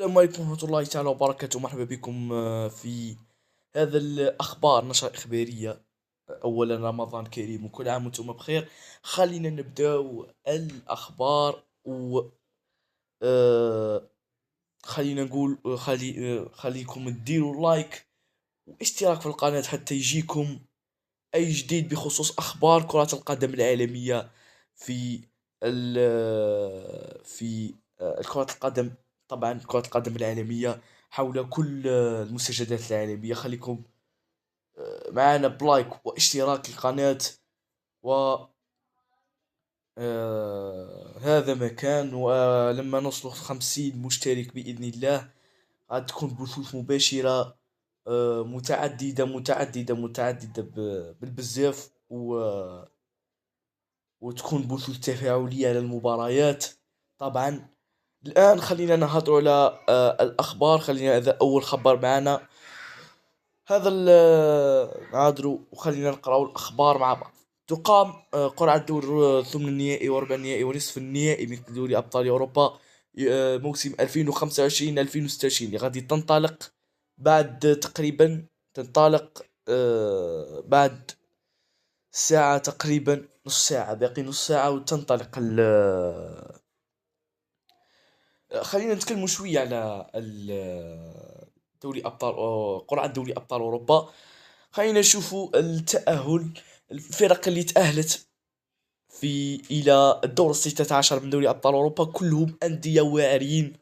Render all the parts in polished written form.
السلام عليكم ورحمة الله تعالى وبركاته. مرحبا بكم في هذا الأخبار، نشرة إخبارية. أولا رمضان كريم وكل عام وانتم بخير. خلينا نبداو الأخبار و آه، خلينا نقول خليكم تديروا لايك واشتراك في القناة حتى يجيكم أي جديد بخصوص أخبار كرة القدم العالمية في في كرة القدم. طبعا كرة القدم العالمية حول كل المستجدات العالمية. خليكم معنا بلايك واشتراك القناة و هذا مكان، ولما نوصل 50 مشترك بإذن الله غاد تكون بثوث مباشرة متعددة بالبزاف وتكون بثوث تفاعلية على المباريات. طبعا الآن خلينا نهضر على الأخبار. خلينا هذا أول خبر معنا، هذا نهضروا وخلينا نقرأ الأخبار مع بعض. تقام قرعة دور ثمن النهائي وربع النهائي ونصف النهائي من دوري أبطال أوروبا موسم 2025-2026 اللي غادي تنطلق بعد تقريبا، تنطلق بعد ساعة تقريبا، نص ساعة، باقي نص ساعة وتنطلق خلينا نتكلموا شوية على دوري أبطال قرعة دوري أبطال أوروبا. خلينا نشوفوا التأهل، الفرق اللي تأهلت إلى الدور 16 من دوري أبطال أوروبا كلهم أندية واعرين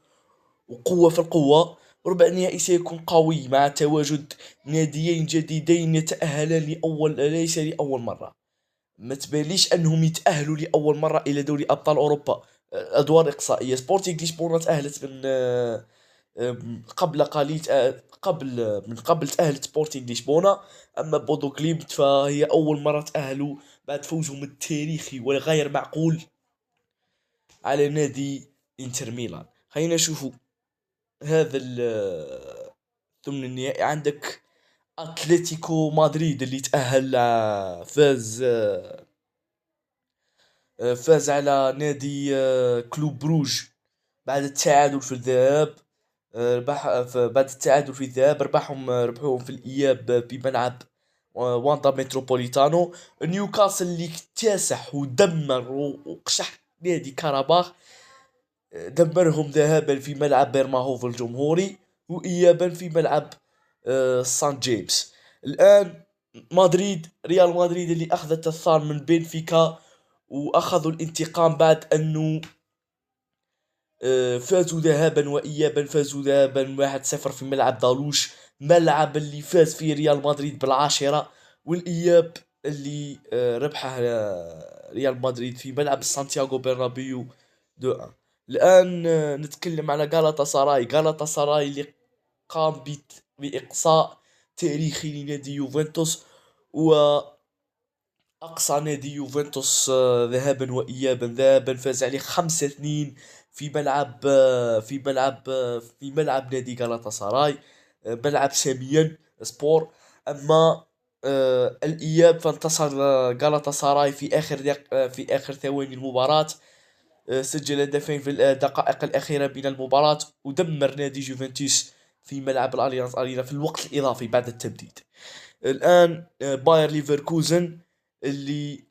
وقوة في القوة. ربع النهائي سيكون قوي مع تواجد ناديين جديدين يتأهلان ليس لأول مرة. ما تباليش انهم يتأهلوا لأول مرة الى دوري ابطال اوروبا. ادوار اقصائية. سبورتينغ لشبونة تأهلت من قبل قليل، من قبل تأهلت سبورتينغ لشبونة. اما بودو كليمت فهي اول مرة تأهلوا بعد فوزهم التاريخي والغير معقول على نادي انتر ميلان. خلينا نشوفوا هذا ثمن النهائي. عندك اتلتيكو مدريد اللي تأهل، فاز على نادي كلوب بروج بعد التعادل في الذهاب. بعد التعادل في الذهاب ربحوهم في الإياب بملعب واندا متروبوليتانو. نيوكاسل اللي اكتسح ودمر وقشح نادي كاراباخ، دمرهم ذهابا في ملعب بيرماهوف الجمهوري وإيابا في ملعب سان جيمس. الآن ريال مدريد اللي أخذت الثار من بنفيكا واخذوا الانتقام بعد انه فازوا ذهابا وايابا. فازوا ذهابا 1-0 في ملعب دالوش، ملعب اللي فاز فيه ريال مدريد بالعاشرة، والاياب اللي ربحه ريال مدريد في ملعب سانتياغو برنابيو 2-1. الان نتكلم على غالاتا ساراي اللي قام باقصاء تاريخي لنادي يوفنتوس، و أقصى نادي يوفنتوس ذهابا وإيابا. ذهابا فاز عليه 5-2 في ملعب نادي غالاتا سراي، ملعب ساميان سبور. أما الإياب فانتصر غالاتا سراي في آخر في آخر ثواني المباراة. سجل هدفين في الدقائق الأخيرة من المباراة ودمر نادي يوفنتوس في ملعب الأليانز أرينا في الوقت الإضافي بعد التبديد. الآن باير ليفركوزن اللي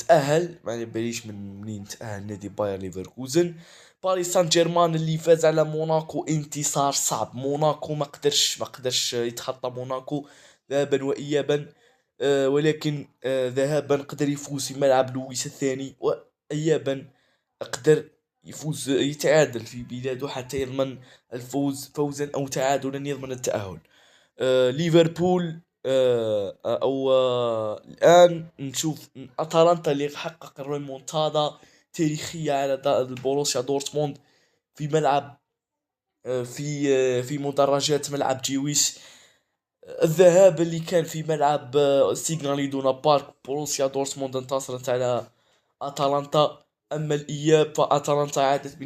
تأهل، ما باليش من منين تأهل نادي باير ليفركوزن. باريس سان جيرمان اللي فاز على موناكو انتصار صعب. موناكو ما قدرش يتخطى موناكو ذهابا وإيابا. ولكن ذهابا قدر يفوز في ملعب لويس الثاني، وإيابا قدر يتعادل في بلاده حتى يضمن الفوز، فوزا أو تعادلا يضمن التأهل. ليفربول الآن نشوف أتلانتا اللي حقق الريمونتادا تاريخية على البوروسيا دورتموند في ملعب في مدرجات ملعب جيويس. الذهاب اللي كان في ملعب سيغنال إدونا بارك، بوروسيا دورتموند انتصرت على أتلانتا. أما الإياب فأتلانتا عادت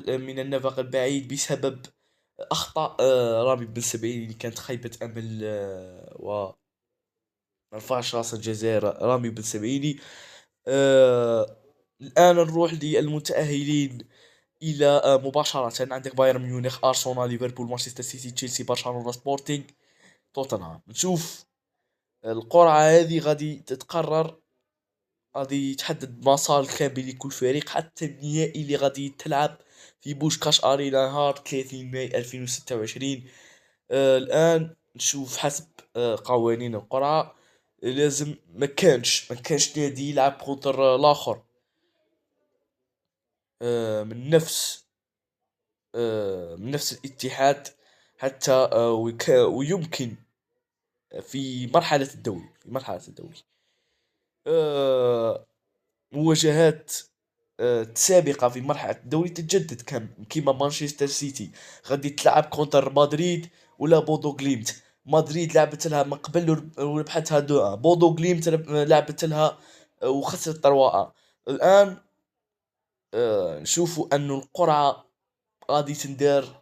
من النفق البعيد بسبب أخطاء رامي بن سبعين اللي كانت خيبة أمل و مرفعش راس الجزائر رامي بن سبعيني. الآن نروح للمتأهلين الى مباشرة عندك بايرن ميونخ، ارسنال، ليفربول، مانشستر سيتي، تشيلسي، برشلونة، سبورتينغ، توتنهام. نشوف القرعة هذه غادي تتقرر، غادي يتحدد مسار الكامل لكل فريق حتى النهائي اللي غادي تلعب في بوشكاش ارينا نهار 30 ماي 2026. الان نشوف حسب قوانين القرعة، لازم ما كانش نادي يلعب كونتر الاخر من نفس الاتحاد، حتى ويمكن في مرحلة الدوري آه، مواجهات سابقة في مرحلة الدوري تتجدد، كيما مانشستر سيتي غادي تلعب كونتر مدريد ولا بودو جليمت. مدريد لعبت لها من قبل وربحتها 2-1، بودو جليمت لعبت لها وخسرت 3-1. الآن نشوفوا أن القرعة غادي تندار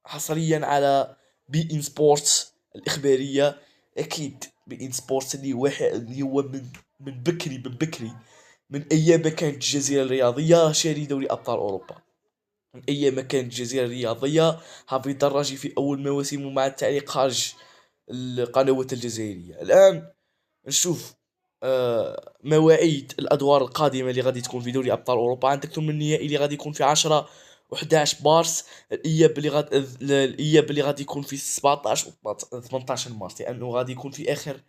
حصريا على بي ان سبورتس الإخبارية. أكيد بي ان سبورتس اللي هو من بكري، من أيام ما كانت الجزيرة الرياضية شاري دوري أبطال أوروبا، من أيام ما كانت الجزيرة الرياضية حافظ دراجي في أول مواسمه مع التعليق خارج القنوات الجزائرية. الآن نشوف مواعيد الادوار القادمه اللي غادي تكون في دوري ابطال اوروبا. عندك ثم النهائي اللي غادي يكون في 10 و11 مارس، الاياب اللي غادي يكون في 17 و 18 مارس، لانه غادي يكون في اخر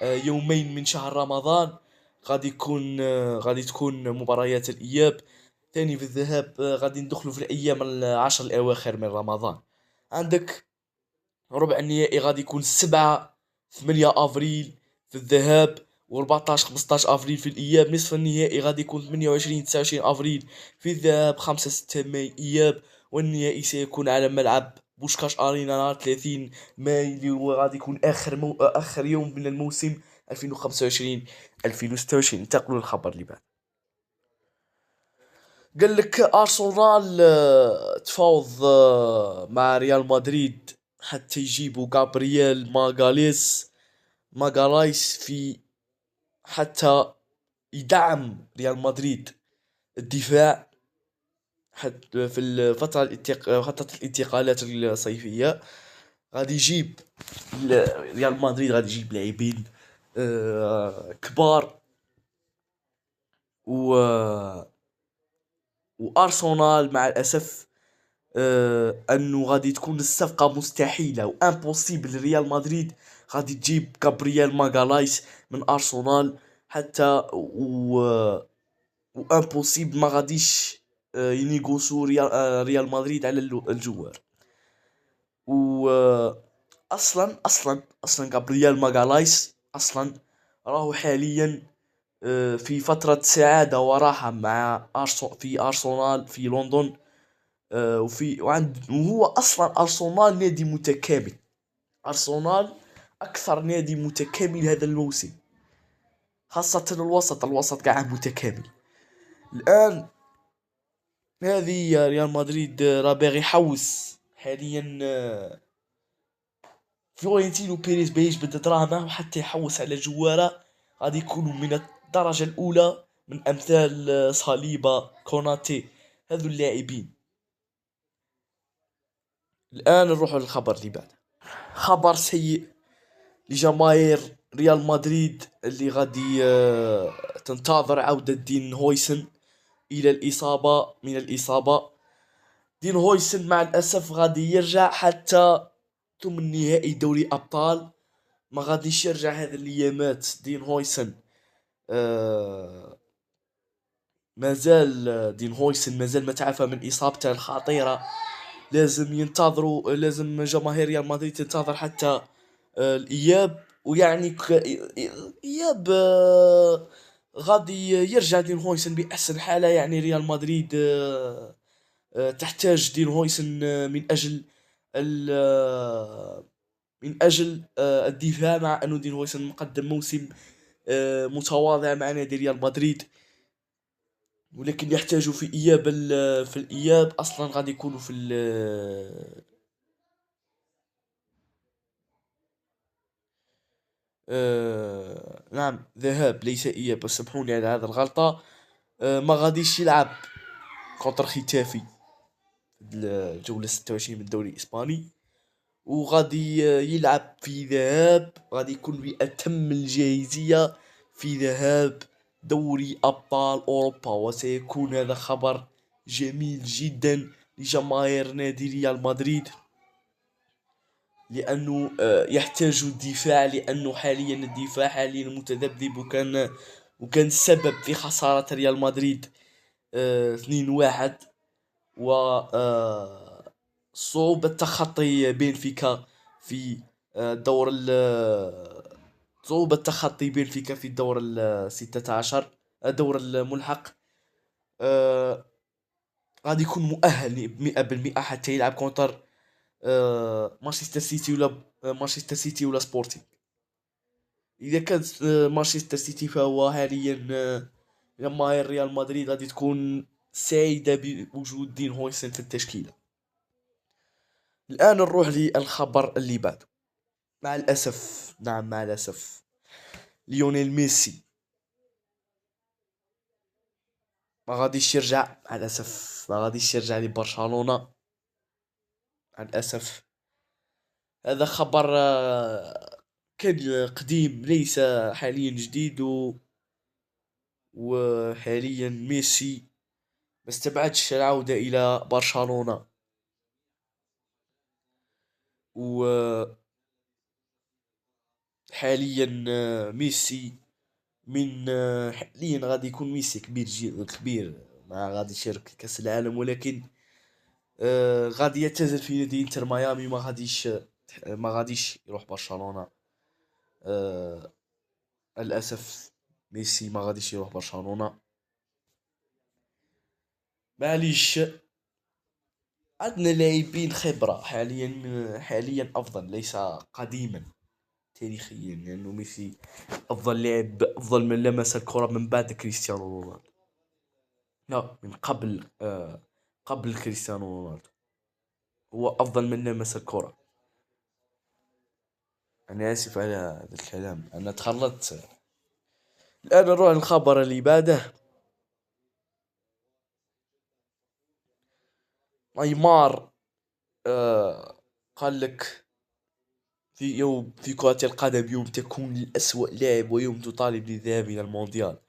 يومين من شهر رمضان. غادي تكون مباريات الاياب. ثاني في الذهاب غادي ندخلوا في الايام العشر الاواخر من رمضان. عندك ربع النهائي غادي يكون 7 8 افريل في الذهاب، و14 15 افريل في الاياب. نصف النهائي غادي يكون 28 29 افريل في الذهاب، 5 6 ماي اياب. والنهائي سيكون على ملعب بوشكاش ارينا نهار 30 ماي، اللي هو غادي يكون اخر يوم من الموسم 2025 2026. انتقلوا للخبر اللي بعد. قال لك ارسنال تفاوض مع ريال مدريد حتى يجيبوا جابرييل ماغالايس حتى يدعم ريال مدريد الدفاع حتى في فترة الانتقالات الصيفية. غادي يجيب ريال مدريد غادي يجيب لاعبين كبار، و وارسنال مع الاسف انه غادي تكون الصفقه مستحيله وامبوسيبل. ريال مدريد غادي تجيب جابرييل ماغالايس من ارسنال حتى وامبوسيبل، ما غاديش ينيغوسو ريال مدريد على الجوار. و اصلا جابرييل ماغالايس اصلا راهو حاليا في فترة سعادة وراحة مع في أرسنال في لندن. وهو اصلا ارسنال نادي متكامل. ارسنال اكثر نادي متكامل هذا الموسم، خاصة الوسط قاعد متكامل. الان هذه ريال مدريد راه باغي يحوس حاليا. فلورنتينو بيريز بايش بدا دراهمه وحتى يحوس على جواره غادي يكونوا من الدرجة الاولى، من امثال صليبا، كوناتي، هذو اللاعبين. الان نروح للخبر اللي بعد. خبر سيء لجماهير ريال مدريد اللي غادي تنتظر عودة دين هويسن من الإصابة. دين هويسن مع الأسف غادي يرجع حتى ثم النهائي دوري أبطال، ما غاديش يرجع هذه الأيامات. دين هويسن دين هويسن مازال ما تعافى من إصابته الخطيرة. لازم جماهير ريال مدريد تنتظر حتى الإياب، ويعني إياب غادي يرجع دين هويسن بأحسن حالة. يعني ريال مدريد تحتاج دين هويسن ال من أجل الدفاع، مع أنه دين هويسن مقدم موسم متواضع مع نادي ريال مدريد، ولكن يحتاجوا في الإياب أصلا غادي يكونوا في نعم ذهاب ليس إياب، سامحوني على هذا الغلطة. ما غاديش يلعب كونتر ختافي في الجولة 26 من الدوري الإسباني. وغادي يلعب في ذهاب، غادي يكون بأتم الجاهزية في ذهاب دوري أبطال أوروبا. وسيكون هذا خبر جميل جدا لجماهير نادي ريال مدريد، لأنه يحتاج الدفاع، لأنه حاليا الدفاع حاليا متذبذب، وكان السبب في خسارة ريال مدريد 2-1. و صعوبة تخطي بنفيكا في دور صعوبة تخطي بنفيكا في الدور 16، الدور الملحق. آه، غادي يكون مؤهل 100% حتى يلعب كونتر مانشستر سيتي ولا مانشستر سيتي ولا سبورتينغ. اذا كان مانشستر سيتي، فهو حاليا جماهير ريال مدريد غادي تكون سعيدة بوجود دين هويسن في التشكيلة. الآن نروح للخبر اللي بعده. مع الأسف، نعم مع الأسف، ليونيل ميسي ما غاديش يرجع. مع الأسف ما غاديش يرجع لبرشلونة. مع الأسف هذا خبر كان قديم، ليس حاليا جديد. وحاليا ميسي ما استبعدش العودة إلى برشلونة. وحاليا ميسي من حاليا غادي يكون ميسي كبير كبير، ما غادي يشارك في كأس العالم، ولكن غادي يعتزل في نادي انتر ميامي. ما غاديش يروح برشلونة. آه للأسف ميسي ما غاديش يروح برشلونة. معليش، عندنا لاعبين خبرة حاليا أفضل، ليس قديما تاريخيا، لأنه ميسي أفضل لاعب، أفضل من لمس الكرة من بعد كريستيانو رونالدو. لا، من قبل كريستيانو رونالدو هو أفضل من لمس الكرة. أنا آسف على هذا الكلام، أنا تخلطت. الآن نروح للخبر اللي بعده. نيمار قال لك في كرة القدم يوم تكون الأسوأ لاعب ويوم تطالب للذهاب إلى المونديال.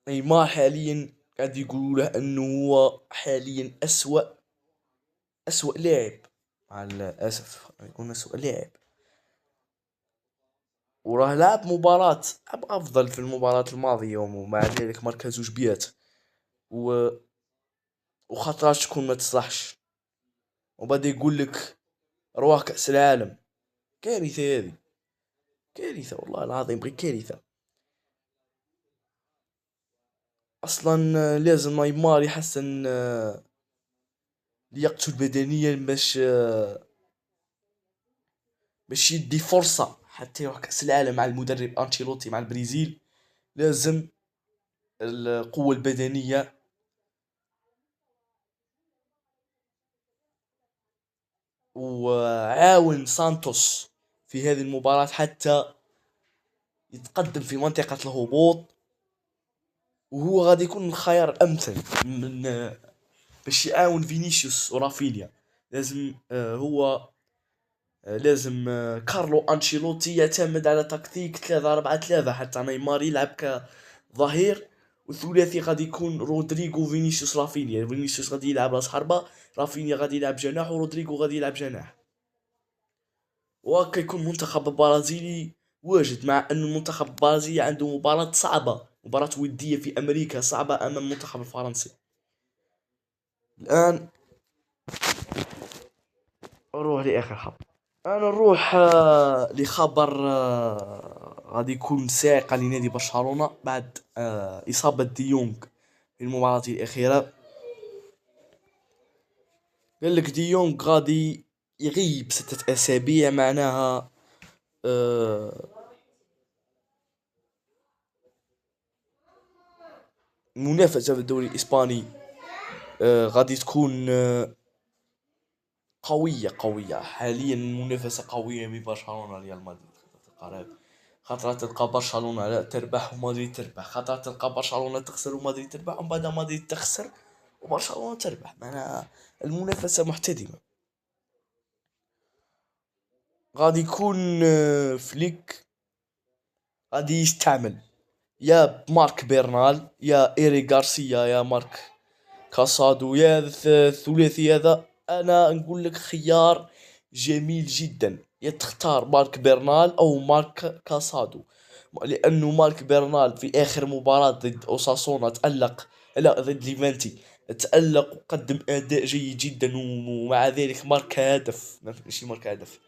نيمار حاليا قاعد يقولوا له أنه هو حاليا أسوأ لاعب. مع الأسف يكون أسوأ لاعب، وراه لعب مباراة أفضل في المباراة الماضية، ومع ذلك مركزه جبيات. و وخطرات تكون ما تصلحش، وبدا يقول لك رواه كأس العالم. كارثة هذه، كارثة والله العظيم، غير كارثة. اصلا لازم نيمار يحسن لياقته البدنية باش يدي فرصة حتى يروح كأس العالم مع المدرب أنشيلوتي مع البرازيل. لازم القوة البدنية. وعاون سانتوس في هذه المباراة حتى يتقدم في منطقة الهبوط، وهو غادي يكون الخيار الأمثل من باش يعاون فينيسيوس ورافينيا. لازم لازم كارلو أنشيلوتي يعتمد على تكتيك 3-4-3 حتى نيمار يلعب كظهير، والثلاثي غادي يكون رودريغو فينيسيوس رافينيا. فينيسيوس غادي يلعب راس حربة، رافينيا غادي يلعب جناح، ورودريغو غادي يلعب جناح. وهكا يكون المنتخب البرازيلي واجد، مع أن المنتخب البرازيلي عنده مباراة صعبة، مباراة ودية في أمريكا صعبة أمام المنتخب الفرنسي. الآن نروح لآخر خبر. أنا نروح لخبر غادي يكون صاعقة لنادي برشلونة بعد إصابة ديونغ في المباراة الأخيرة. قال لك ديونغ غادي يغيب 6 أسابيع، معناها المنافسة في الدوري الإسباني غادي تكون قوية. حاليا المنافسة قوية بين برشلونة وريال مدريد. خاطر تلقى برشلونة تربح ومدريد تربح، خاطر تلقى برشلونة تخسر ومدريد تربح، ومن بعد مدريد تخسر وبرشلونة تربح. معناها المنافسة محتدمة. غادي يكون فليك غادي يستعمل يا مارك بيرنال يا إيري غارسيا يا مارك كاسادو، يا الثلاثي هذا. انا نقول لك خيار جميل جدا، يا تختار مارك بيرنال او مارك كاسادو، لانه مارك بيرنال في اخر مباراة ضد اوساسونا تألق، لا ضد ليفانتي، تألق وقدم اداء جيد جدا، ومع ذلك مارك هدف، ماشي مارك هدف،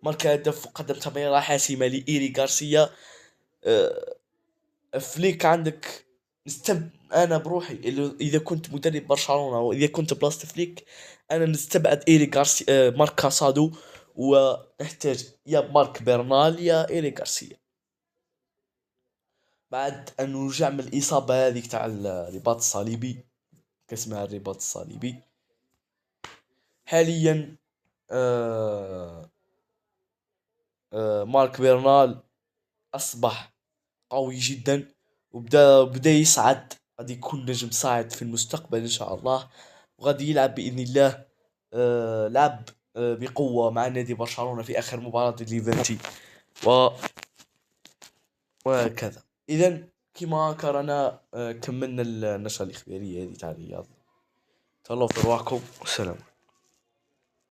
مارك هدف وقدم تمريرة حاسمة لإيري غارسيا. آه، فليك عندك انا بروحي اذا كنت مدرب برشلونة واذا كنت بلاصة فليك، انا نستبعد ايري غارسيا، مارك كاسادو، ونحتاج يا مارك بيرنال يا ايري غارسيا، بعد ان نرجع من الاصابة هذيك تاع الرباط الصليبي، كاسمها الرباط الصليبي. حاليا آه مارك بيرنال اصبح قوي جدا، وبدا يصعد، غادي يكون نجم صاعد في المستقبل ان شاء الله، وغادي يلعب باذن الله. لعب بقوة مع نادي برشلونة في اخر مباراة ضد ليفانتي، و... وكذا. اذا كما هكا رانا كملنا النشرة الاخبارية هذه تاع الرياض. تهلاو في رواحكم والسلام.